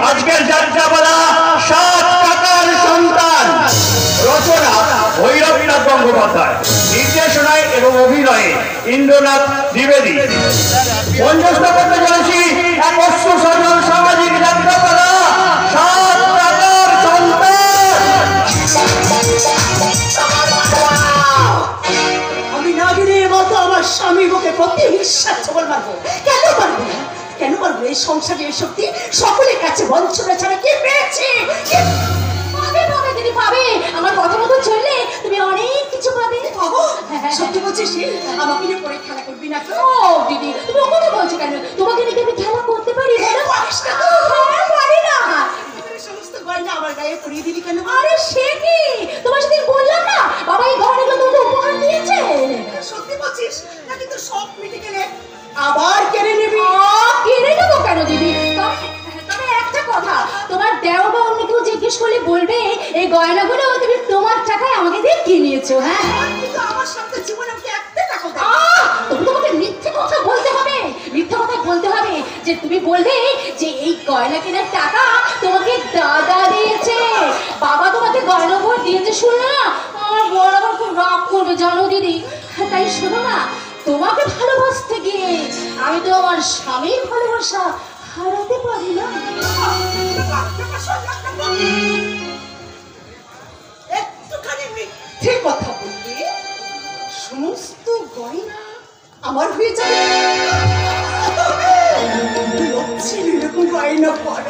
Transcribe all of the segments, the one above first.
আজকের যাত্রাপালা 7 টাকার সন্তান। রচনা ভৈরবনাথ গঙ্গোপাধ্যায়, নির্দেশনায় এবং অভিনয়ে ইন্দ্রনাথ দ্বিবেদী। মঞ্চস্থ করতে চলেছি এক অশ্ব সজল সামাজিক যাত্রাপালা 7 টাকার সন্তান। আমি নাগিনীর মতো আমার স্বামী বুকে প্রতি হিংসার ছবল মারবো। কেন পারবো না? কেন পারবো? এই সংসারে এই শক্তি সকলের কাছে বঞ্চনা ছাড়া কি পেয়েছি? পাবে পাবে দিদি, পাবে। আমার কথা মতো চললে তুমি অনেক কিছু পাবে। পাবো? সত্যি বলছিস? আমাকে নিয়ে পরে খেলা করবি না তো? ও দিদি, তুমি ও কথা বলছো কেন? তোমাকে নিয়ে আমি খেলা করতে পারি বলো? পারিস না তো? হ্যাঁ, পারি না। সমস্ত গয়না আমার গায়ে পরিয়ে দিবি কেন? আরে সে কি, তোমার সাথে বললাম না বাবা এই গহনাগুলো তোমাকে উপহার দিয়েছে। সত্যি বলছিস? নাকি তো সব মিটে গেলে আবার কেড়ে নিবি? কেড়ে নেবো কেন দিদি? তবে একটা কথা, তোমার দেও বা অন্য কেউ জিজ্ঞেস করলে বলবে এই গয়নাগুলো তুমি তোমার টাকায় আমাকে দিয়ে কিনেছো। হ্যাঁ, কিন্তু আমার সাথে জীবনে আমাকে একটা টাকা দাও। তবু তোমাকে মিথ্যে কথা বলতে হবে। মিথ্যে কথা বলতে হবে যে তুমি বলবে যে এই গয়না কেনার টাকা তোমাকে দাদা দিয়েছে, বাবা তোমাকে গয়না উপহার দিয়েছে। শুনো না, আমার বড় আবার খুব রাগ করবে জানো দিদি। তাই শোনো না, তোমাকে ভালোবাসতে গিয়ে আমি তো আমার স্বামীর ভালোবাসা হারাতে পারি না। একটুখানি মিথ্যে কথা বললে সমস্ত গয়না আমার হয়ে যাবে। ছিল এরকম গয়না পড়ার।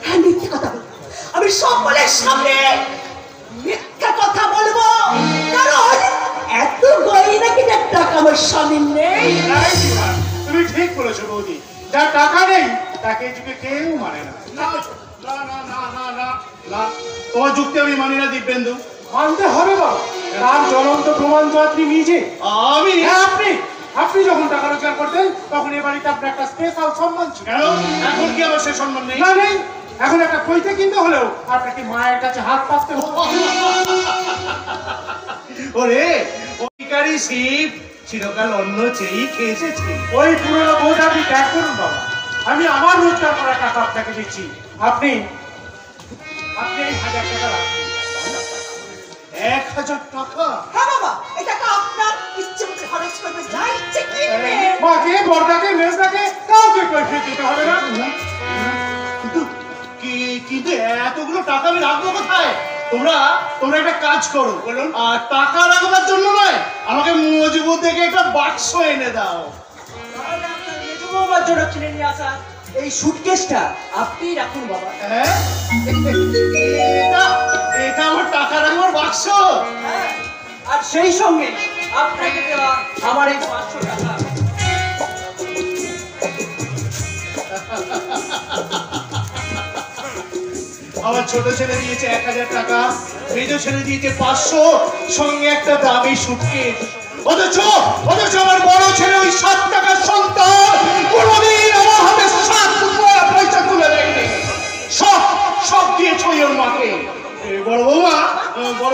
হ্যাঁ, মিথ্যে কথা বলবো। আমি সকলের সামনে মিথ্যা কথা বলবো, কারণ এত গয়না কেনার টাকা আমার স্বামীর নেই। তুমি ঠিক বলেছো বৌদি, যার টাকা নেই তাকে যুগে কেউ মানে না। তোমার যুক্তি আমি মানি না দিব্যেন্দু। মানতে হবে বাবা, তার জ্বলন্ত প্রমাণ তো আপনি নিজে। আমি? হ্যাঁ, আপনি যখন টাকা রোজগার করতেন তখন এ বাড়িতে আপনার একটা স্পেশাল সম্মান ছিল। কেন এখন কি আমার সে সম্মান নেই? না, নেই। এখন একটা কইতে কিনতে হলেও আপনাকে মায়ের কাছে হাত পাততে হবে। ওরে অধিকারী শিব চিরকাল অন্য চেয়েই খেয়ে এসেছে। ওই পুরনো বোধ আপনি ত্যাগ করুন বাবা। আমি আমার রোজগার করা টাকা আপনাকে দিচ্ছি। আপনি এই 1000 টাকা রাখুন। 1000 টাকা? হ্যাঁ বাবা, এই টাকা আপনার ইচ্ছে মতো খরচ করবে, যা ইচ্ছে কিনবে। মাকে, বড়দাকে, মেজদাকে কাউকে পয়সা দিতে হবে না। কিন্তু এতগুলো টাকা আমি রাখবো কোথায়? তোমরা একটা কাজ করো, আর টাকা রাখবার জন্য নয়, আমাকে মজবুত দেখে একটা বাক্স এনে দাও। তাহলে আপনার মেজো বাবার জন্য কিনে নিয়ে আসা এই সুটকেসটা আপনি রাখুন বাবা। হ্যাঁ, এটা আমার টাকা রাখবার বাক্স। হ্যাঁ, আর সেই সঙ্গে আপনাকে দেওয়া আমার এই 500 টাকা। আমার ছোট ছেলে দিয়েছে 1000 টাকা, মেজো ছেলে দিয়েছে 500, সঙ্গে একটা দামি সুটকেস। অথচ আমার বড় ছেলে ওই 7 টাকার সন্তান কোনোদিন আমার হাতে 7 পয়সা তুলে দেয়নি। সব দিয়েছ ওর মাকে। বড়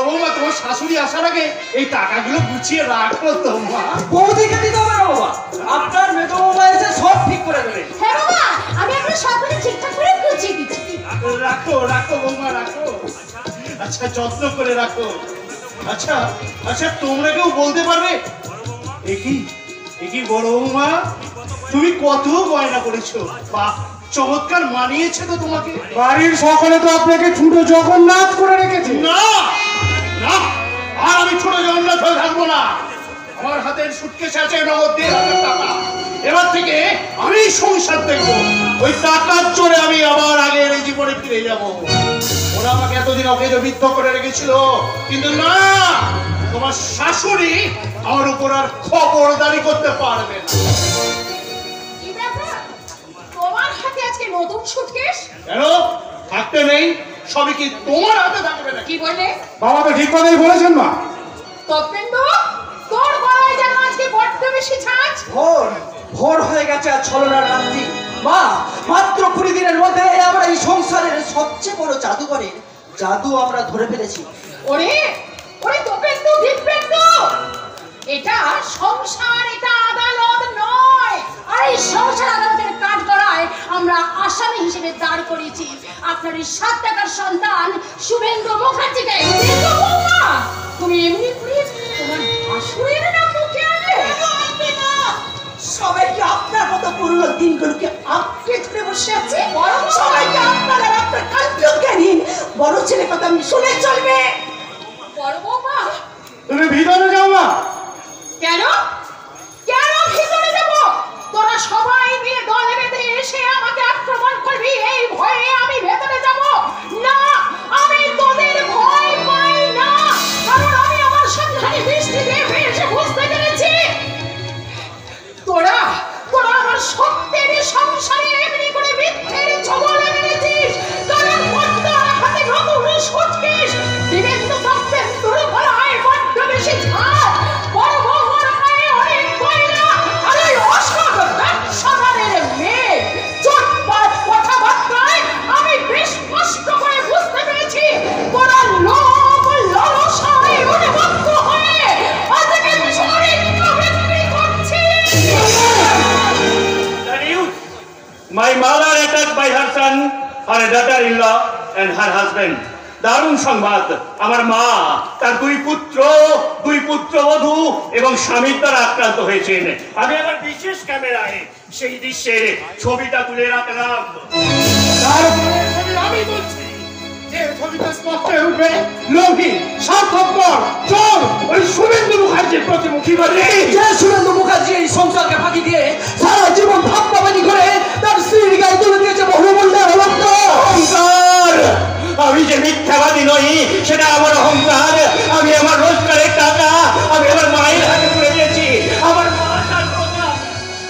বৌমা, তোমার শাশুড়ি আসার আগে এই টাকাগুলো গুছিয়ে রাখো তো মা। বৌদিকে দিতে হবে না বাবা, আপনার মেজো বাবা এসে সব ঠিক করে দেবে। হ্যাঁ বাবা, আমি আপনার সবগুলো ঠিকঠাক করে গুছিয়ে দিচ্ছি। রাখো বৌমা, রাখো। আচ্ছা, যত্ন করে রাখো। আচ্ছা, তোমরা কেউ বলতে পারবে একই বড় বৌমা, তুমি কত গয়না করেছো? বাহ, চমৎকার মানিয়েছে তো তোমাকে। বাড়ির সকলে তো আপনাকে ছোট জগন্নাথ করে রেখেছে। না, আর আমি ছোট জগন্নাথ হয়ে থাকবো না। আমার হাতের সুটকেস আছে নগদ 1000 টাকা। এবার থেকে আমি সংসার দেখবো। ওই টাকার জোরে আমি আবার আগের এই জীবনে ফিরে যাব। ওরা আমাকে এতদিন অকেজবিদ্ধ করে রেখেছিল, কিন্তু না, তোমার শাশুড়ি আমার উপর আর খবরদারি করতে পারবে না। কি ব্যাপার, তোমার হাতে আজকে নতুন সুটকেস? কেন থাকতে নেই? সবই কি তোমার হাতে থাকবে না? কি বললে? বাবা তো ঠিক কথাই বলেছেন মা। তপেন্দু, তোর গলায় যেন আজকে বড্ড বেশি ছাঁচ। ভোর হয়ে গেছে আর ছলনার রাত্রি। মা, মাত্র 20 দিনের মধ্যে আমরা এই সংসারের সবচেয়ে বড় জাদুঘরের জাদু আমরা ধরে ফেলেছি। ওরে তপেন্দু, দিব্যেন্দু, এটা সংসার, এটা আদালত নয়। আর এই সংসার আদালতের কাজ করায় আমরা আসামি করেছি আপনার এই 7 টাকার সন্তান শুভেন্দু মুখার্জিকে। কিন্তু বৌমা, তুমি এমনি করে তোমার শাশুড়ির নাম মুখে আনলে? সবাইকে আপনার মতো পুরনো দিনগুলোকে আঁকড়ে ধরে বসে আছে। সবাইকে আপনার আর আপনার কালজ্ঞানীন বড় ছেলে কথা আমি শুনে চলবে। বড় বৌমা, তুমি ভিতরে যাও না। কেন কেন ভিতরে যাব? তোরা সবাই মিলে দলে বেঁধে এসে আমাকে আক্রমণ করবি, এই ভয়ে আমি ভেতরে যাব না। আমি তোদের ভয় পাই না, কারণ আমি আমার সন্ধানী দৃষ্টি দিয়ে এসে বুঝতে পেরেছি তোরা তোরা আমার সত্যের সংসারে এমনি করে মিথ্যের ছবল এনেছিস। কারণ পদ্মার হাতে নতুন সুটকেস, দিবেন্দু তপ্তেন্দুর গলায় বড্ড বেশি ঝাঁজ, বড় বৌমার গায়ে অনেক গয়না, আর ওই অসৎ ব্যবসাদারের মেয়ে চটপট কথাবার্তায় আমি বেশ স্পষ্ট করে বুঝতে পেরেছি তোরা লোভ লালসায় উন্মত্ত হয়ে আজকে চরিত্র বিক্রি করছিস। My mother attacked by her son, her daughter-in-law and her husband. দারুণ সংবাদ, আমার মা তার দুই পুত্রবধূ এবং স্বামীর দ্বারা আক্রান্ত হয়েছেন। আমি আমার বিশেষ ক্যামেরায় সেই দৃশ্যের ছবিটা তুলে রাখলাম। তারপরে আমি বলছি যে ছবিটা স্পষ্ট হয়ে উঠবে লোভী, স্বার্থপর, চোর ওই শুভেন্দু মুখার্জির প্রতিমুখী বলে। যে শুভেন্দু মুখার্জি এই সংসারকে ফাঁকি দিয়ে সারা জীবন ভাববাবানি করে তার স্ত্রীর গায়ে তুলে দিয়েছে বহুমূল্যের অহংকার। আমি যে মিথ্যাবাদী নই সেটা আমার অহংকার। আমি আমার রোজগারের টাকা আমি আমার মায়ের হাতে তুলে দিয়েছি। আমার মা তার কথা,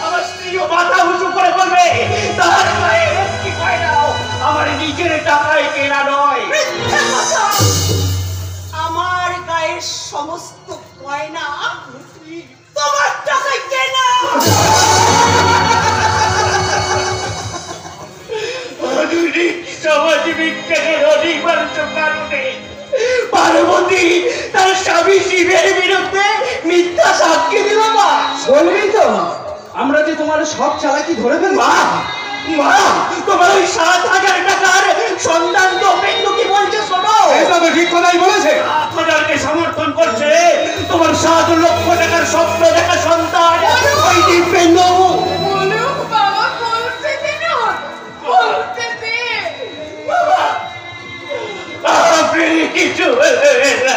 আমার স্ত্রীও মাথা উঁচু করে বলবে তার গায়ে একটি গয়নাও আমার নিজের টাকায় কেনা নয়। মিথ্যা কথা। আমার গায়ের সমস্ত গয়না তোমার টাকায় কেনা। সমাজ বিজ্ঞানের অনিবার্য কারণে পার্বতী তার স্বামী শিবের বিরুদ্ধে মিথ্যা সাক্ষী দিল। মা বলবি তো আমরা যে তোমার সব চালাকি ধরে ফেলবো। মা তোমার ওই 7,000 টাকার সন্ধান তো পেন্দু কি বলছে শোনো। এটা তো ঠিক কথাই বলেছে। 8,000কে সমর্থন করছে তোমার 7 লক্ষ টাকার স্বপ্ন দেখা সন্তান ওই দিব্যেন্দু। বলুক বাবা, বলতে দিন, বলতে দে। বাবা আপনি কিছু বলবেন না।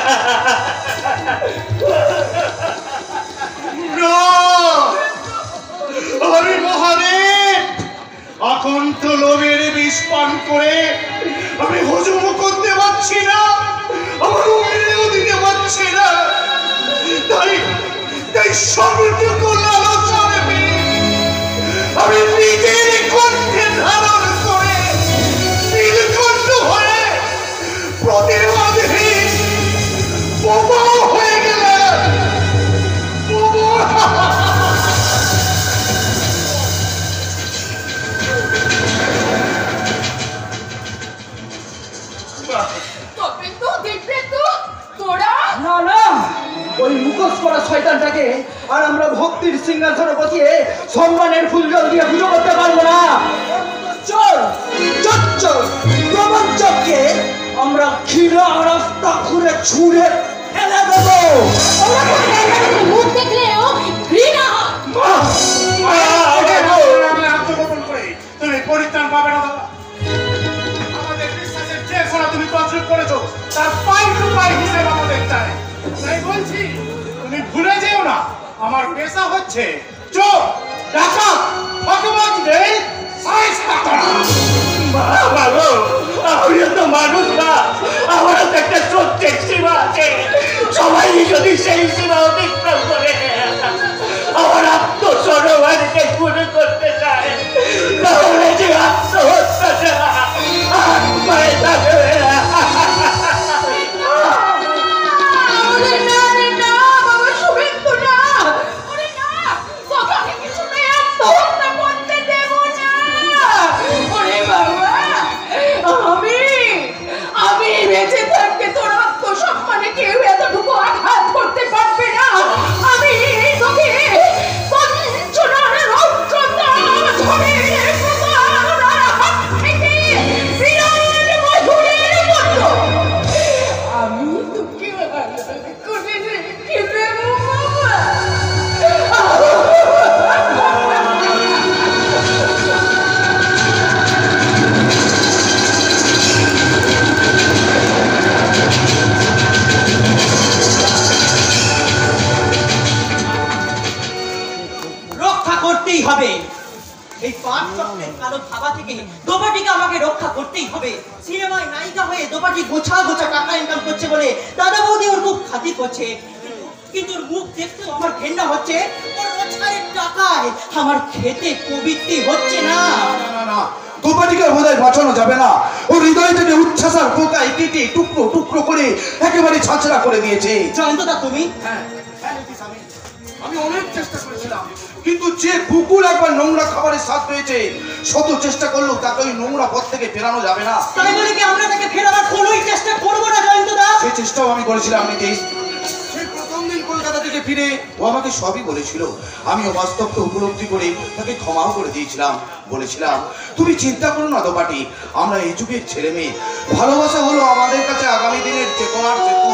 আমি মহাদেব অকণ্ঠ লোভের বিষ পান করে আমি হজম করতে পারছি না, আমার উমিরেও দিতে পারছি না। তাই সবটুকু লালসা ভেবে আমি নিজের কণ্ঠে ধারণ করে নীলকণ্ঠ হয়ে প্রতিবাদহীন বোমা হয়ে গেলাম। না না, ওই মুখোশ পরা শয়তানটাকে আর আমরা ভক্তির সিংহাসনে বসিয়ে সম্মানের ফুল জল দিয়ে পুজো করতে পারবো না। চল চচ্চর প্রবঞ্চককে আমরা ঘৃণা রাস্তা ঘুরে ছুঁড়ে ফেলে দেবো। মুখ দেখলেও ঘৃণা। আমি আত্মগোপন করি, তুমি পরিত্রাণ পাবে না দাদা। আমাদের বিশ্বাসের যে ফলা তুমি তছরূপ করেছো তার পাই টু পাই হিসেব আমাদের চাই। তাই বলছি তুমি ভুলে যেও না আমার পেশা হচ্ছে চোর, ডাকাত, ঠকবাজদের সাইজটা করা। বাবা গো, আমিও তো মানুষ না, আমারও তো একটা সত্যের সীমা আছে। সবাই যদি সেই সীমা অতিক্রম করে আমার আত্মসম্মানকে পুরো করতে চায় তাহলে যে আত্মহত্যাটা আর পায়ে থাকবে না। ওরে না রে না, বাবা শুভেন্দু না। ওরে না, তোকে আমি কিছুতেই আত্মহত্যা করতে দেব না। ওরে বাবা, আমি বেঁচে থাকতে তোর আত্মসম্মানে কেউ এতটুকু আঘাত করতে পারবে না। আমি তোকে বঞ্চনার রৌদ্রতা ধরে থাবা থেকে দোপাটিকে আমাকে রক্ষা করতেই হবে। সিনেমায় নায়িকা হয়ে দোপাটি গোছা গোছা টাকা ইনকাম করছে বলে দাদা বৌদি ওর খুব খাতির করছে, কিন্তু ওর মুখ দেখতেও আমার ঘেন্না হচ্ছে। ওর রোজগারের টাকায় আমার খেতে প্রবৃত্তি হচ্ছে না। না না, দোপাটিকে বোধহয় বাঁচানো যাবে না। ও হৃদয় থেকে উচ্ছ্বাসার পোকায় কেটে টুকরো টুকরো করে একেবারে ছাঁচড়া করে দিয়েছে। জয়ন্তদা তুমি? হ্যাঁ, আমি অনেক চেষ্টা করেছিলাম, কিন্তু যে কুকুর একবার নোংরা খাবারের স্বাদ পেয়েছে, শত চেষ্টা করলেও তাকে ওই নোংরা পথ থেকে ফেরানো যাবে না। তাই বলে কি আমরা তাকে ফেরাবার কোনোই চেষ্টা করবো না জয়ন্তদা? সেই চেষ্টাও আমি করেছিলাম নীতিশ। সেই প্রথম দিন কলকাতা থেকে ফিরে ও আমাকে সবই বলেছিল। আমিও বাস্তবকে উপলব্ধি করে তাকে ক্ষমাও করে দিয়েছিলাম। বলেছিলাম, তুমি চিন্তা করো না দোপাটি, আমরা এই যুগের ছেলে মেয়ে। ভালোবাসা হলো আমাদের কাছে আগামী দিনের চেতনার সেতু।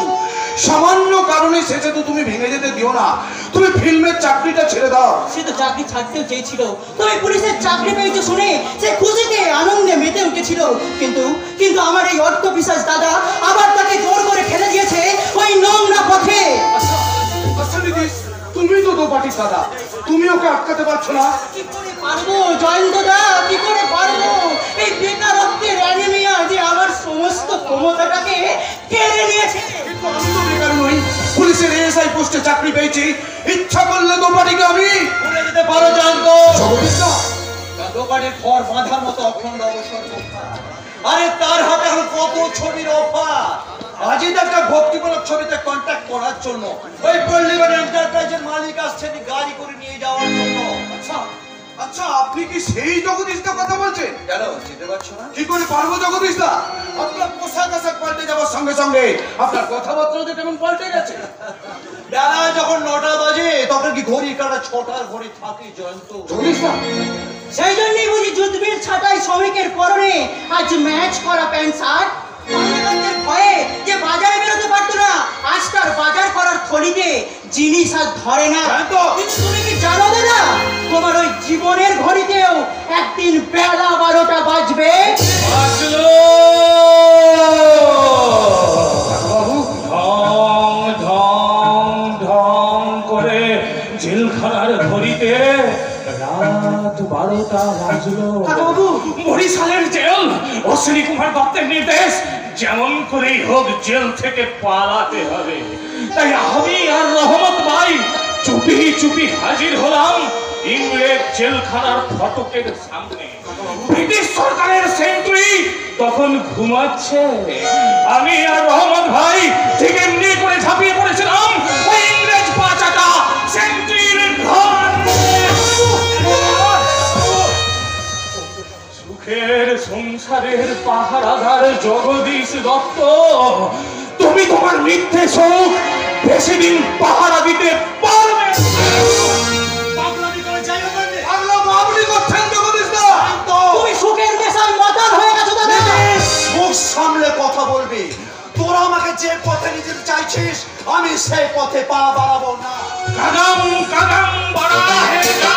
সামান্য কারণে সে সেতু তুমি ভেঙে যেতে দিও না। তুমি ফিল্মের চাকরিটা ছেড়ে দাও। সে তো চাকরি ছাড়তেও চেয়েছিল, তবে পুলিশের চাকরি পেয়েছে শুনে সে খুশিতে আনন্দে মেতে উঠেছিল। কিন্তু আমার এই অর্থ বিশ্বাস দাদা আবার তাকে জোর করে ঠেলে দিয়েছে ওই নোংরা পথে। আচ্ছা নীতিশ, তুমি তো দোপাটির দাদা, তুমি ওকে আটকাতে পারছো না। কি করে পারবো জয়ন্তদা, কি করে পারবো? এই বেকারত্বের অ্যানিমিয়া যে আমার সমস্ত ক্ষমতাটাকে কেড়ে নিয়েছে। কিন্তু আমি তো বেকার নই, পুলিশের এএসআই পোস্টে চাকরি পেয়েছি। ইচ্ছা করলে দোপাটিকে আমি ভুলে যেতে পারো জানতো। জগদীশ দা, দোকানের ঘর বাঁধার মতো অখণ্ড অবসর কোথা? আরে তার হাতে এখন কত ছবির অফার। আজই একটা ভক্তিমূলক ছবিতে কন্ট্যাক্ট করার জন্য ওই পল্লীবান এন্টারপ্রাইজের মালিক আসছেন গাড়ি করে নিয়ে যাওয়ার জন্য। আচ্ছা আচ্ছা, আপনি কি সেই জগদীশ দা কথা বলছেন? কেন চিনতে পারছো না? কি করে পারবো জগদীশ দা? আপনার পোশাক আশাক পাল্টে যাওয়ার সঙ্গে সঙ্গে আপনার কথাবার্তা যে কেমন পাল্টে গেছে। বেলা যখন 9টা বাজে তখন কি ঘড়ি কাটা 6টার ঘড়ি থাকে জয়ন্ত? জগদীশ দা, সেই জন্যই বুঝি যুদ্ধবীর ছাটাই শ্রমিকের পরনে আজ ম্যাচ করা প্যান্ট শার্ট। পান্ডাগানদের ভয়ে যে বাজারে বেরোতে পারতো না, আজ তার বাজার করার থলিতে জিনিস আর ধরে না। জানতো? কিন্তু তুমি কি জানো দাদা, তোমার ওই জীবনের ঘড়িতেও একদিন বেলা 12টা বাজবে। বাজলো। বাবু, ঢং ঢং ঢং করে জেলখানার ঘড়িতে রাত 12টা বাজলো। বরিশালের জেল অশ্বিনী কুমার দত্তের নির্দেশ, যেমন করেই হোক জেল থেকে পালাতে হবে। তাই আমি আর রহমত ভাই চুপি চুপি হাজির হলাম ইংরেজ জেলখানার ফটকের সামনে। ব্রিটিশ সরকারের সেন্ট্রি তখন ঘুমাচ্ছে। আমি আর রহমত ভাই ঠিক এমনি করে ঝাঁপিয়ে পড়েছিলাম ওই ইংরেজ পাচাটা সেন্ট্রির ঘর। সুখের সংসারের পাহারাদার জগদীশ দত্ত, তুমি তোমার মিথ্যে সুখ বেশি দিন পাহারা দিতে পারবে না। পাগলামি করে যাইও না রে। পাগলা মামুলি করছেন জগদীশ দা। তুমি সুখের নেশায় মাতাল হয়ে গেছো দাদা। মুখ সামলে কথা বলবি। তোরা আমাকে যে পথে নিতে চাইছিস আমি সেই পথে পা বাড়াবো না। कदम कदम बढ़ा है जा,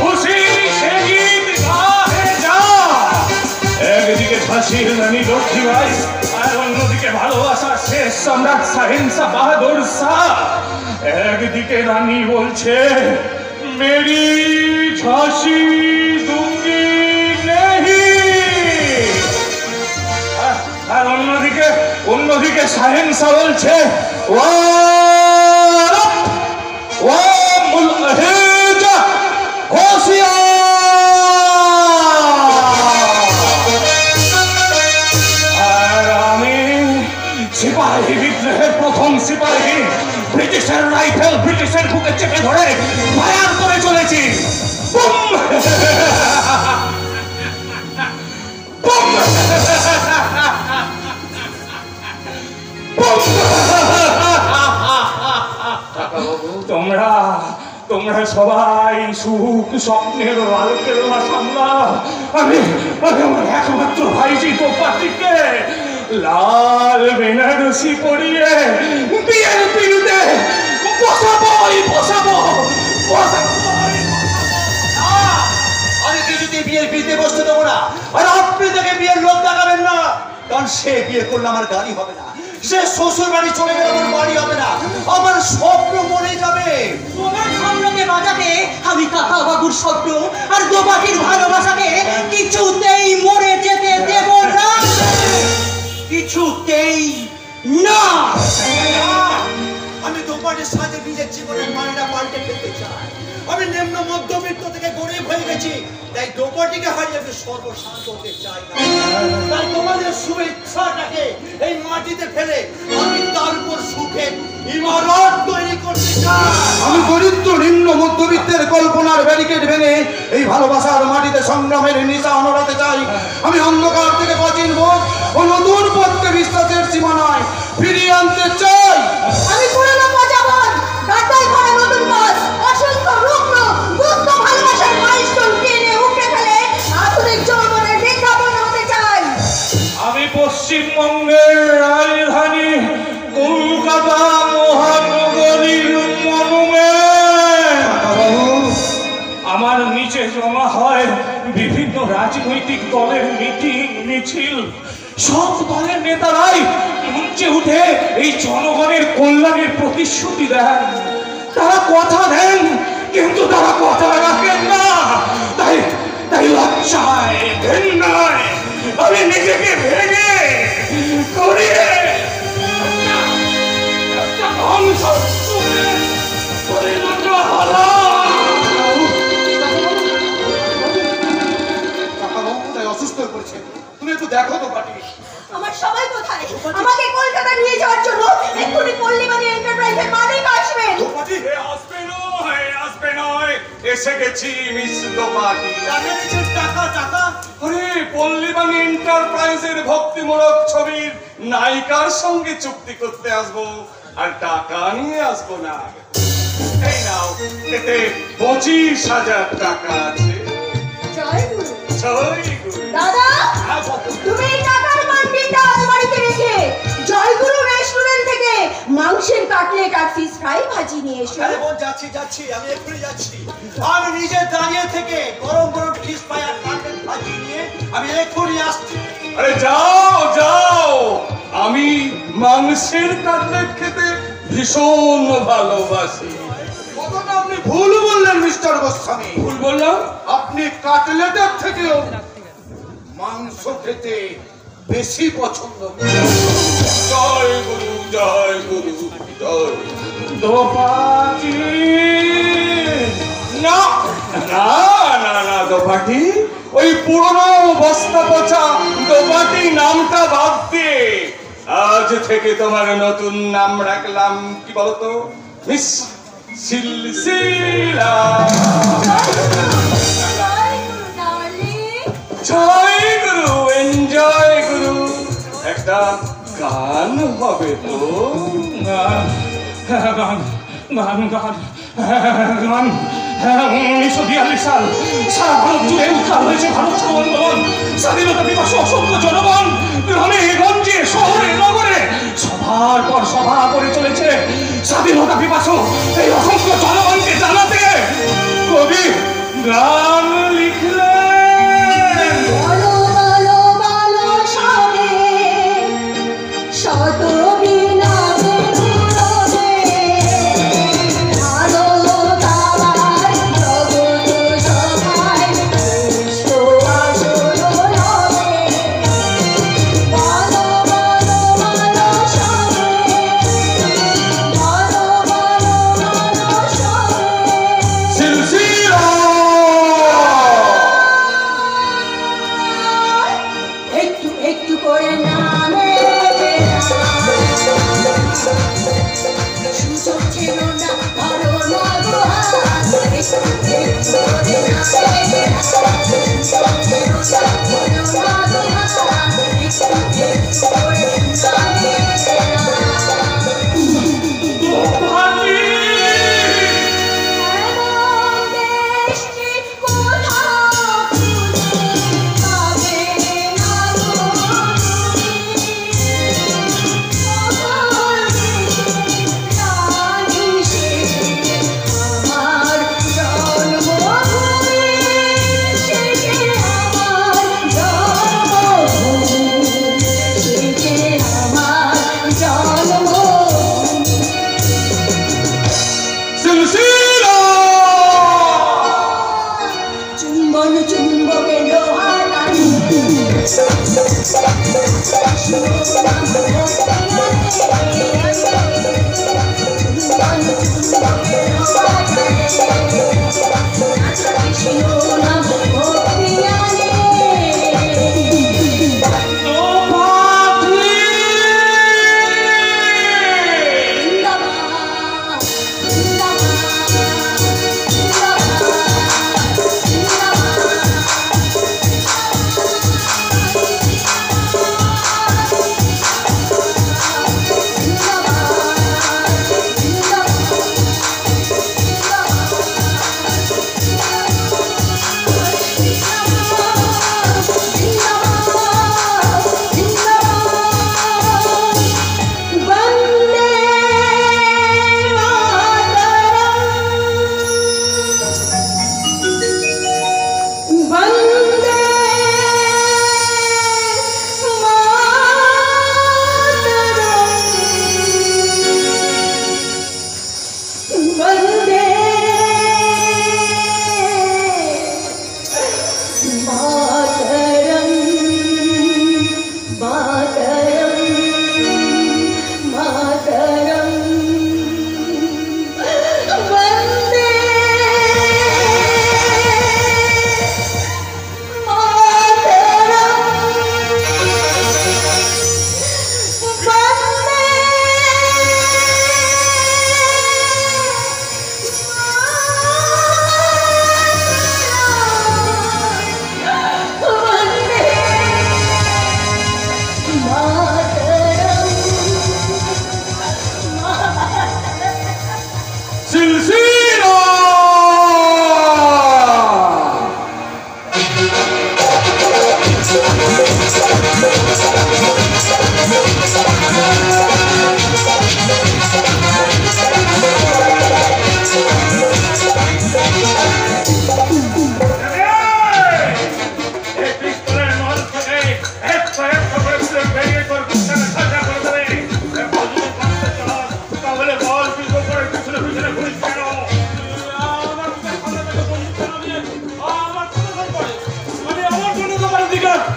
खुशी से गीत गा है जा। একদিকে ঝাঁসির রানী লক্ষ্মীবাই আর অন্যদিকে ভালোবাসার শেষ সম্রাট শাহিনশা বাহাদুর শাহ। একদিকে রানী বলছে মেরি ঝাঁসি দুঙ্গি নেহি, আর অন্যদিকে শাহিনশা বলছে সিপাহী বিদ্রোহের প্রথম সিপাহী, ব্রিটিশের রাইফেল ব্রিটিশের বুকে চেপে ধরে ফায়ার করে চলেছি। বুম! বুম! তোমরা সবাই সুখ স্বপ্নের লালকেল্লা সামলা। আমি আমার একমাত্র ভাইজি দোপাটিকে লাল বেনারসি পরিয়ে বিয়ের পিড়িতে বসাবো। আমি কিছুতেই বিয়ের পিড়িতে বসতে দেবো না। আর আপনি তাকে বিয়ের লোক দেখাবেন না। কারণ সে বিয়ে করলে আমার গাড়ি হবে না, সে শ্বশুর বাড়ি চলে গেলে আমার বাড়ি হবে না, আমার স্বপ্ন মরে যাবে। তোমার স্বপ্নকে বাঁচাতে আমি কাকা বাবুর স্বপ্ন আর দোপাটির ভালোবাসাকে কিছুতেই মরে যেতে দেব না, কিছুতেই না। আমি দোপাটির সাথে নিজের জীবনের মানেটা পাল্টে ফেলতে চাই। আমি নিম্ন মধ্যবিত্ত থেকে গরিব হয়ে গেছি, তাই দোপাটিকে হারিয়ে আমি সর্বশান্ত হতে চাই না। তাই তোমাদের শুভেচ্ছাটাকে এই মাটিতে ফেলে আমি তার উপর সুখে ইমারত তৈরি করতে চাই। আমি দরিদ্র নিম্ন মধ্যবিত্তের কল্পনার ব্যারিকেড ভেঙে এই ভালোবাসার মাটিতে সংগ্রামের নিশা অনুরাতে চাই। আমি অন্ধকার থেকে প্রাচীন বোধ ও নতুন পথকে বিশ্বাসের সীমানায় ফিরিয়ে আনতে চাই। আমি পুরনো পচাবন গাদ্দার করে নতুন পথ অসংখ্য রুগ্ন দুস্থ ভালোবাসার মাইলস্টোন টেনে উপড়ে ফেলে আধুনিক যৌবনের বিজ্ঞাপন হতে চাই। আমি পশ্চিমবঙ্গের রাজধানী কলকাতা মহানগরীর মনুমেন্ট। আমার নিচে জমা হয় বিভিন্ন রাজনৈতিক দলের মিটিং মিছিল। সব দলের নেতারাই মঞ্চে উঠে এই জনগণের কল্যাণের প্রতিশ্রুতি দেন। তারা কথা দেন কিন্তু তারা কথা রাখেন না। তাই তাই লজ্জায় ঘৃণায় আমি নিজেকে ভেঙে করিয়ে একটা ধ্বংসস্তূপে পরিণত হলাম। অসুস্থ করেছে, তুমি একটু দেখো তো পাটি। আমার সবাই কোথায়? আমাকে কলকাতা নিয়ে যাওয়ার জন্য এক্ষুনি পল্লীবাড়ি এন্টারপ্রাইজের মালিক আসবেন। আসবে নয়, এসে গেছি মিস দোপাটি। টাকা টাকা আরে পল্লীবাণী এন্টারপ্রাইজের ভক্তিমূলক ছবির নায়িকার সঙ্গে চুক্তি করতে আসবো, আর টাকা নিয়ে আসবো না। এই নাও, এতে 25,000 টাকা আছে। জয় গুরু। জয় গুরু। দাদা, তুমি এই টাকার বান্ডিলটা আলমারিতে রেখে জয়গুরু রেস্টুরেন্ট থেকে মাংসের কাটলেট আর ফিশ ফ্রাই ভাজি নিয়ে এসো। আরে বোন, যাচ্ছি যাচ্ছি, আমি এক্ষুনি যাচ্ছি। আমি নিজে দাঁড়িয়ে থেকে গরম গরম ফিশ ফ্রাই আর কাটলেট ভাজি নিয়ে আমি এক্ষুনি আসছি। আরে যাও যাও, আমি মাংসের কাটলেট খেতে ভীষণ ভালোবাসি। কতটা আপনি ভুল বললেন মিস্টার গোস্বামী। ভুল বললাম? আপনি কাটলেটের থেকেও মাংস খেতে বেশি পছন্দ করেন। জয় গুরু, জয় গুরু, জয় দোপাটি। না না না না দোপাটি, ওই পুরনো বস্তা পচা দোপাটি নামটা বাদ দিয়ে আজ থেকে তোমার নতুন নাম রাখলাম, কি বলতো, মিস সিলসিলা। জয় গুরু, এনজয় গুরু। একটা গান হবে তো? গান গান গান গান গান 1942 সাল সারা ভারত জুড়ে উত্তাল হয়েছে ভারত ছাড়ো আন্দোলন। স্বাধীনতা পিপাসু অসংখ্য জনগণ গ্রামে গঞ্জে শহরে নগরে সভার পর সভা করে চলেছে স্বাধীনতা পিপাসু এই অসংখ্য জনগণকে জানাতে কবি গান লিখলেন। বলো বলো বলো সবে শত বিনা বেদুরবে আলো তারার জগৎ সভায় কৃষ্ণ আসলো রবে। বলো বলো বলো সবে বলো বলো বলো সবে। সিলসিলা। একটু একটু করে নামে সুযোগ ছিল না ধরো না দুহাত। একটু একটু করে নামে সুযোগ ছিল না ধরো না দুহাত। একটু একটু করে নামে দোপাটি। এমন দেশটি কোথাও খুঁজে পাবে না গো তুমি। রানী সে আমার জন্মভূমি, সে আমার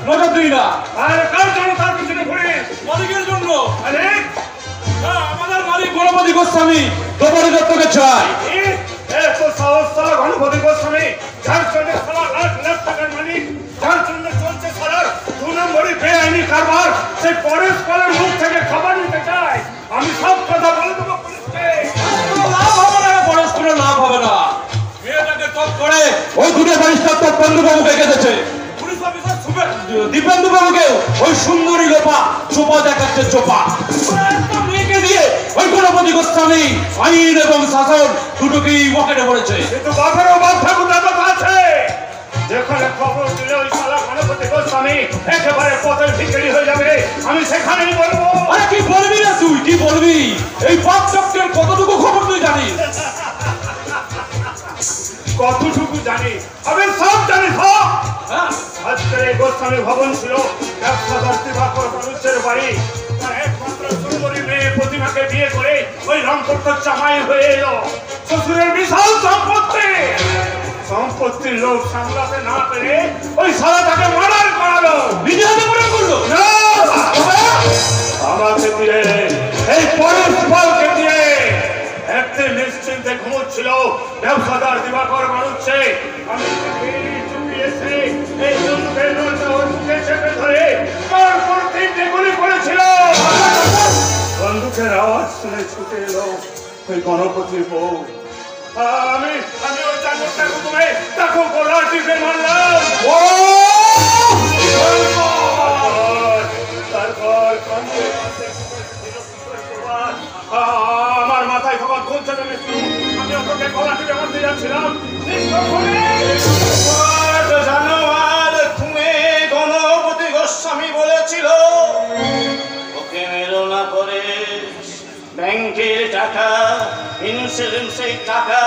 নজর দিই না। আর কার জন্য তার পিছনে ঘুরিস? মালিকের জন্য। মালিক? হ্যাঁ, আমাদের মালিক গণপতি গোস্বামী দ্রৌপদী দত্তকে চাই। এত সাহস সালা গণপতি গোস্বামী, যার জন্য সালা লাখ লাখ টাকার মালিক, যার জন্য চলছে সালার 2 নম্বরই বেআইনি কারবার, সেই পরেশ পালের মুখ থেকে খবর নিতে চাই। আমি সব কথা বলে দেবো পুলিশকে। লাভ হবে না, পরেশ কোনো লাভ হবে না। মেয়েটাকে টপ করে ওই দুটো ব্যারিস্টার তো পন্ডুবাবুকে গেছে। পুলিশ অফিসার দীপেন্দু বাবুকে ওই সুন্দরী লোপা চোপা দেখাচ্ছে চোপা। একটা মেয়েকে দিয়ে ওই গণপতি গোস্বামী আইন এবং শাসন দুটোকেই পকেটে পড়েছে। কিন্তু বাপেরও বাপ ঠাকুর দাদা আছে, যেখানে খবর দিলে ওই সালা গণপতি গোস্বামী একেবারে পথের ভিখারি হয়ে যাবে, আমি সেখানেই বলবো। আরে কি বলবি না তুই, কি বলবি? এই পাঁচ চক্রের কতটুকু খবর তুই জানিস? কতটুকু জানি? আমি সব জানি, সব। হ্যাঁ, আজকের এই গোস্বামী ভবন ছিল ব্যবসাদার দিবাকর মানুষের বাড়ি। তার একমাত্র সুন্দরী মেয়ে প্রতিমাকে বিয়ে করে ওই রংপট্ট জামাই হয়ে এলো। শ্বশুরের বিশাল সম্পত্তির লোক সামলাতে না পেরে ওই সালা তাকে মার্ডার করালো। নিজে হাতে মার্ডার করলো? না, আমাকে দিয়ে, এই পরেশ পালকে দিয়ে। একদিন নিশ্চিন্তে ঘুমোচ্ছিল ব্যবসাদার দিবাকর মানুষে, আমি এসে এই বন্দুকের নলটা ওর মুখে চেপে ধরে তারপর 3টে গুলি করেছিল। বন্দুকের আওয়াজ শুনে ছুটে এলো ওই গণপতির বউ। আমি ওই চাকরটাকে তুমি তাকে গলার টিপে মারলাম। তারপর আমার মাথায় খবর ঘুরছে, আমি ওকে গলা টিপে মারতে যাচ্ছিলাম। জানোয়ার তুমি গণপতি গোস্বামী বলেছিল ওকে মেরো না করে। ব্যাংকের টাকা, ইন্স্যুরেন্সের টাকা,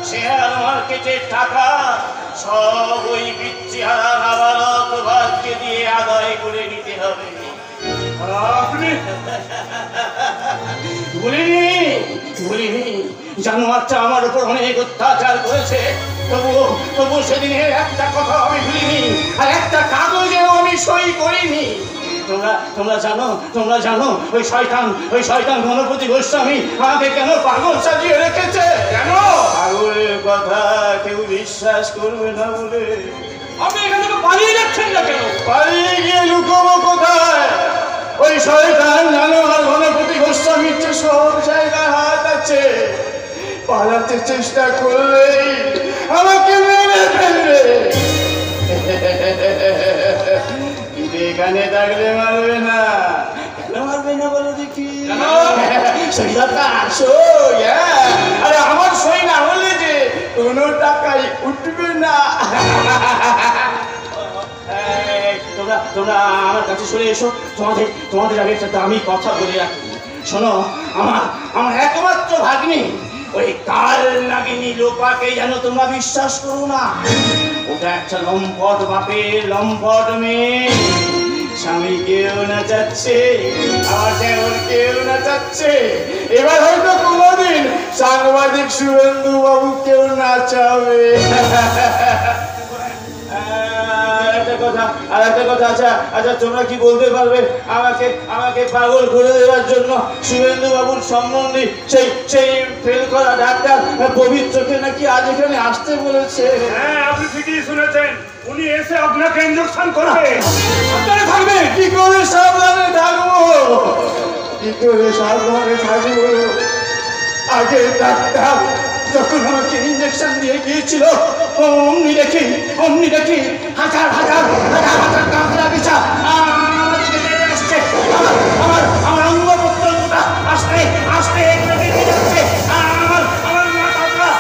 শেয়ার মার্কেটের টাকা সব ওই পিচ্চিহারা নাবালক বাদকে দিয়ে আদায় করে নিতে হবে। আপনি বলিনি জানোয়ারটা আমার উপর অনেক অত্যাচার করেছে, তবু সেদিনের একটা কথা আমি ভুলিনি, আর একটা কাগজেও আমি সই করিনি। তোমরা জানো ওই শয়তান গণপতি গোস্বামী আমাকে কেন পাগল সাজিয়ে রেখেছে? কেন? পাগলের কথা কেউ বিশ্বাস করবে না বলে। আপনি এখান থেকে পালিয়ে যাচ্ছেন না কেন? পালিয়ে গিয়ে লুকোবো কোথায়? ওই শয়তান জানো আর গণপতি গোস্বামীর যে সব জায়গায় হাত আছে, পালাতে চেষ্টা করলেই আমাকে মেরে ফেলবে। এখানে থাকলে মারবে না। কেন মারবে না বলো দেখি? সৈদাতা সই, আরে আমার সই না হলে যে কোনো টাকাই উঠবে না। তোমরা আমার কাছে সরে এসো। তোমাদের আগে একটা দামি কথা বলে রাখি। শোনো, আমার একমাত্র ভাগ্নি ওই কাল নাগিনী লোপাকে যেন তোমরা বিশ্বাস করো না। ওটা একটা লম্পট বাপের লম্পট মেয়ে। স্বামীকেও নাচাচ্ছে, আমার দেওরকেও নাচাচ্ছে। এবার হয়তো কোনোদিন সাংবাদিক শুভেন্দু বাবুকেও নাচাবে। আর একটা কথা, আচ্ছা তোমরা কি বলতে পারবে আমাকে পাগল করে দেওয়ার জন্য শুভেন্দু বাবুর সম্বন্ধী সেই ফেল করা ডাক্তার পবিত্রকে নাকি আজ এখানে আসতে বলেছে? হ্যাঁ, আপনি ঠিকই শুনেছেন। উনি এসে আপনাকে ইনজেকশন করবে। সাবধানে থাকবে। কি করে সাবধানে থাকবো? আগে ডাক্তার যখন আমাকে ইনজেকশন দিয়ে গিয়েছিল, অমনি দেখি হাজার কাঁকড়া বিছা আমার দিকে নেমে আসছে। আমার অঙ্গ প্রত্যঙ্গটা আস্তে কেটে যাচ্ছে। আমার মাথাটা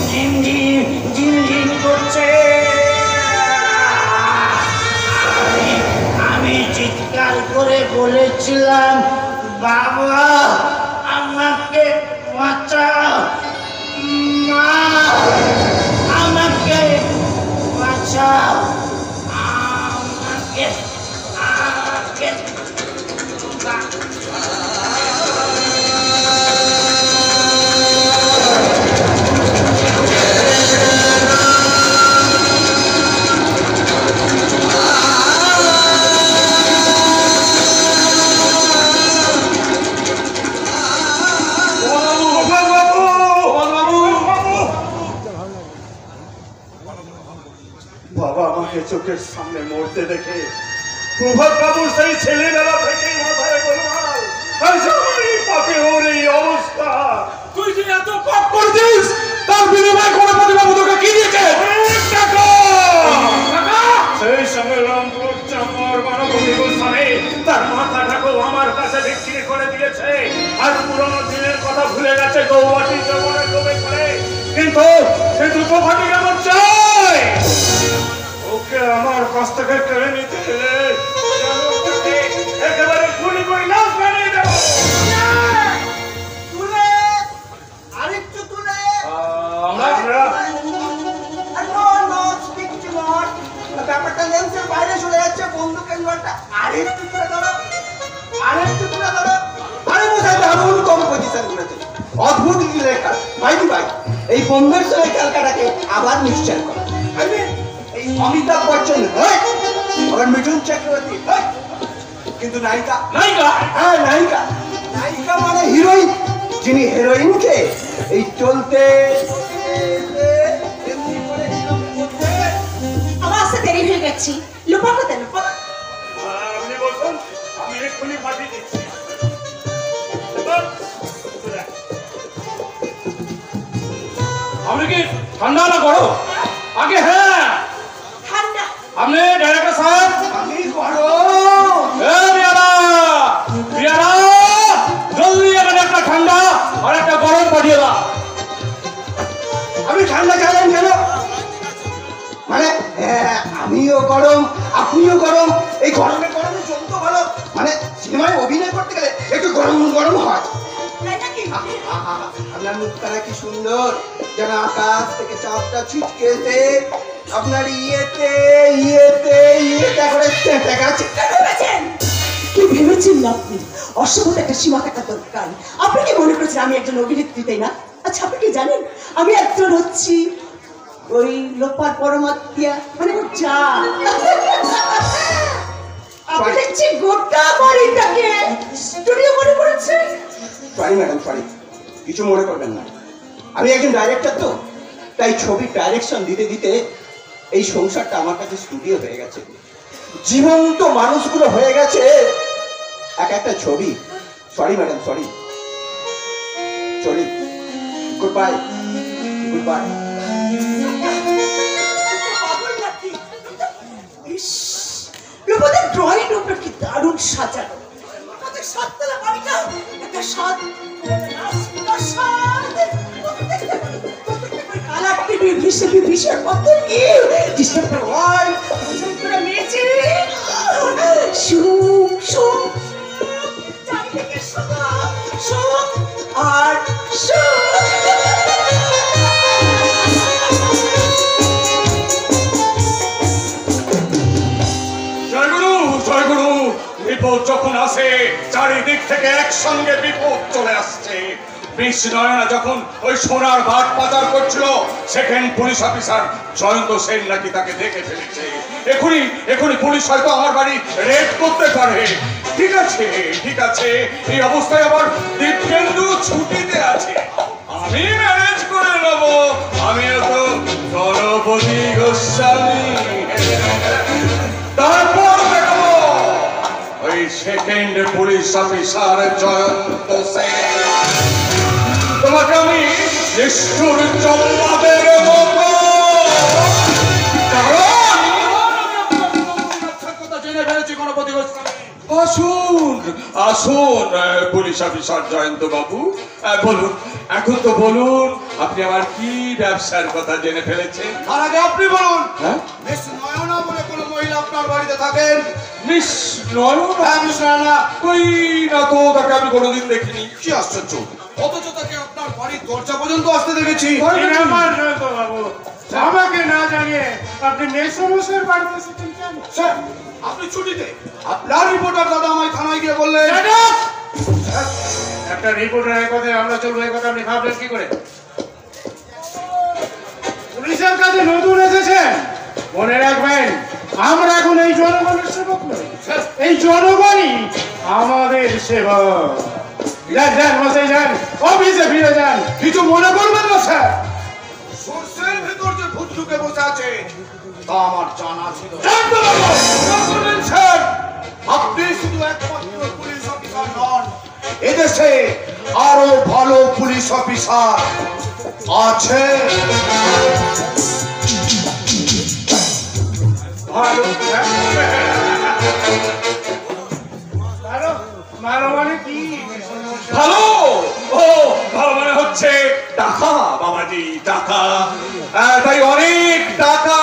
ঝিমঝিম করছে। আমি চিৎকার করে বলেছিলাম, বাবা আমাকে বাঁচাও, মা আমাকে বাঁচাও, আমাকে বাবা আমাকে চোখের সামনে মরতে দেখে প্রভাত বাবুর সেই ছেলেবেলা থেকেই মাথায় গোলমাল। পাপে ওর এই অবস্থা। তুই যে এত পাপ করছিস, তার বিনিময়ে গণপতি বাবু তোকে কি দিয়েছে? টাকা। টাকা? সেই সঙ্গে রংপুর চামর গণপতি গোস্বামী তার মাথাটাকেও আমার কাছে বিক্রি করে দিয়েছে। আর পুরোনো দিনের কথা ভুলে গেছে গৌহাটি জমনে ডুবে করে। কিন্তু গৌহাটি আমার চাই, ওকে আমার কাছ থেকে কেড়ে নিতে গেলে একেবারে গুলি করে নাচ বানিয়ে দেবো। তুলে আরেকটু তুলে আমরা ব্যাপারটা লেন্সের বাইরে চলে যাচ্ছে। বন্দুকের নোটটা আরেকটু তুলে ধরো। আরে বোঝাই দারুণ কম্পোজিশন করেছে, অদ্ভুত লেখা। ভাই এই বোম্বের সঙ্গে ক্যালকাটাকে আবার নিশ্চয় করা। এই অমিতাভ বচ্চন আবার মিঠুন চক্রবর্তী, কিন্তু নায়িকা হ্যাঁ নায়িকা মানে হিরোইন, যিনি হেরোইনকে এই চলতে আমার আসতে দেরি হয়ে গেছি। লোপা কোথায়? লোপা আপনি বলুন, আমি এক্ষুনি পাঠিয়ে দিচ্ছি। আপনি কি ঠান্ডা না গরম? আগে হ্যাঁ, ঠান্ডা। আপনি ডাইরেক্টর সাহেব। আমি করো রিয়ারা জলদি এখানে একটা ঠান্ডা আর একটা গরম পাঠিয়ে দাও। আমি ঠান্ডা চাইলেন কেন? মানে আমিও গরম আপনিও গরম। এই গরমে চলতো ভালো। মানে সিনেমায় অভিনয় করতে গেলে একটু গরম হয়। আপনার মুখটা কি সুন্দর, যেন আকাশ থেকে চাপটা ছিটকে এসে আপনার ইয়েতে করে ভেবেছেন। কি ভেবেছেন আপনি? অসভ্যতা একটা সীমা থাকা দরকার। আপনি কি মনে করছেন আমি একজন অভিনেত্রী, তাই না? আচ্ছা আপনি কি জানেন আমি একজন হচ্ছি ওই লোপার পরমাত্মা, মানে ওর যা। দেখছি গোটা বাড়িটাকে স্টুডিও মনে করেছে। সরি ম্যাডাম, সরি, কিছু মনে করবেন না। আমি একজন ডাইরেক্টর তো, তাই ছবির ডাইরেকশন দিতে দিতে এই সংসারটা আমার কাছে স্টুডিও হয়ে গেছে। জীবন্ত মানুষগুলো হয়ে গেছে এক একটা ছবি। Sorry madam, sorry sorry, good bye, good bye. Drawing রুমটা কি দারুণ সাজানো, আমাদের সাততলা বাড়িটা একটা স্বাদ কালার টিভি হিসেবে বিষয় কত কি ডিস্টার্ব ওয়াল পুরো মেচে সুখ সুখ চারিদিকে সুখ সুখ আর সুখ। বিপদ যখন আসে চারিদিক থেকে একসঙ্গে বিপদ চলে আসছে। নয়না যখন ওই সোনার ভাট পাচার করছিল, second police officer Jayanta Sen নাকি তাকে দেখে ফেলেছে। এখনই পুলিশ হয়তো আমার বাড়ি রেড করতে পারে। ঠিক আছে, ঠিক আছে, এই অবস্থায় আবার দীপকেন্দু ছুটিতে আছে, আমি ম্যানেজ করে নেব। আমিও তো গণপতি গোস্বামী। তারপর দেখো ওই second police officer Jayanta Sen, তোমাকে আমি নিষ্ঠুর জল্লাদের মতো, জেনে ফেলেছি গণপতি গোস্বামী। আসুন আসুন পুলিশ অফিসার জয়ন্ত বাবু, বলুন, এখন তো বলুন আপনি আমার কি ব্যবসার কথা জেনে ফেলেছেন। তার আগে আপনি বলুন, হ্যাঁ, মিস নয়না বলে কোনো মহিলা আপনার বাড়িতে থাকেন? মিস নয়না? হ্যাঁ, মিস নয়না। কই না তো, তাকে আমি কোনোদিন দেখিনি। কি আশ্চর্য, অথচ তাকে আপনার বাড়ির দরজা পর্যন্ত আসতে দেখেছি। বাবু, আমাকে না জানিয়ে আপনি মেসমশাইয়ের বাড়িতে এসেছেন কেন? স্যার, আপনি ছুটিতে, আপনার রিপোর্টার দাদা আমায় থানায় গিয়ে বললেন। একটা রিপোর্টারের কথায় আমরা চলবো, এই কথা আপনি ভাবলেন কি করে? পুলিশের কাছে নতুন এসেছেন, মনে রাখবেন আমরা এখন এই জনগণের সেবক নই, এই জনগণই আমাদের সেবক। যান যান মশাই, যান অফিসে ফিরে যান, কিছু মনে করবেন না স্যার। সর্ষের ভেতর যে ভূত ঢুকে বসে আছে তা আমার জানা ছিল। স্যার, আপনি শুধু একমাত্র পুলিশ অফিসার নন, এদেশে আরো ভালো পুলিশ অফিসার আছে। ভালো ভালো ভালো মানে কি? ভালো, ও ভালো মানে হচ্ছে টাকা বাবাজি, টাকা। তাই অনেক টাকা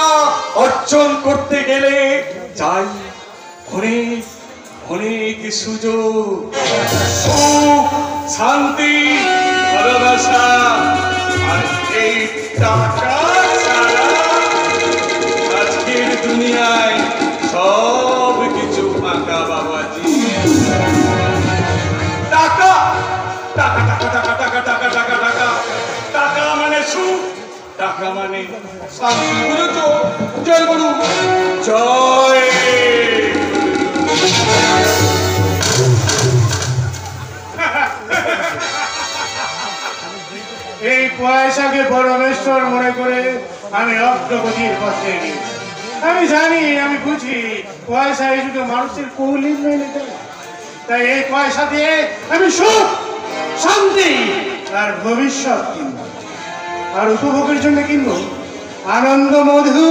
অর্জন করতে গেলে চাই অনেক অনেক সুযোগ, সুখ, শান্তি, ভালোবাসা। আর এই টাকা ছাড়া আজকের দুনিয়ায় সব কিছু ফাঁকা বাবাজি। টাকা টাকা টাকা টাকা টাকা টাকা টাকা টাকা টাকা মানে সুখ, টাকা মানে শান্তি, বুঝেছো? জয় গুরু, জয়। এই পয়সাকে পরমেশ্বর মনে করে আমি অগ্রগতির পথে এগিয়ে। আমি জানি, আমি বুঝি পয়সা এই যুগে মানুষের কৌলিক মেনে দেয়। তাই এই পয়সা দিয়ে আমি সুখ, শান্তি আর ভবিষ্যৎ কিনব। আর উপভোগের জন্য কিনবো আনন্দ মধু।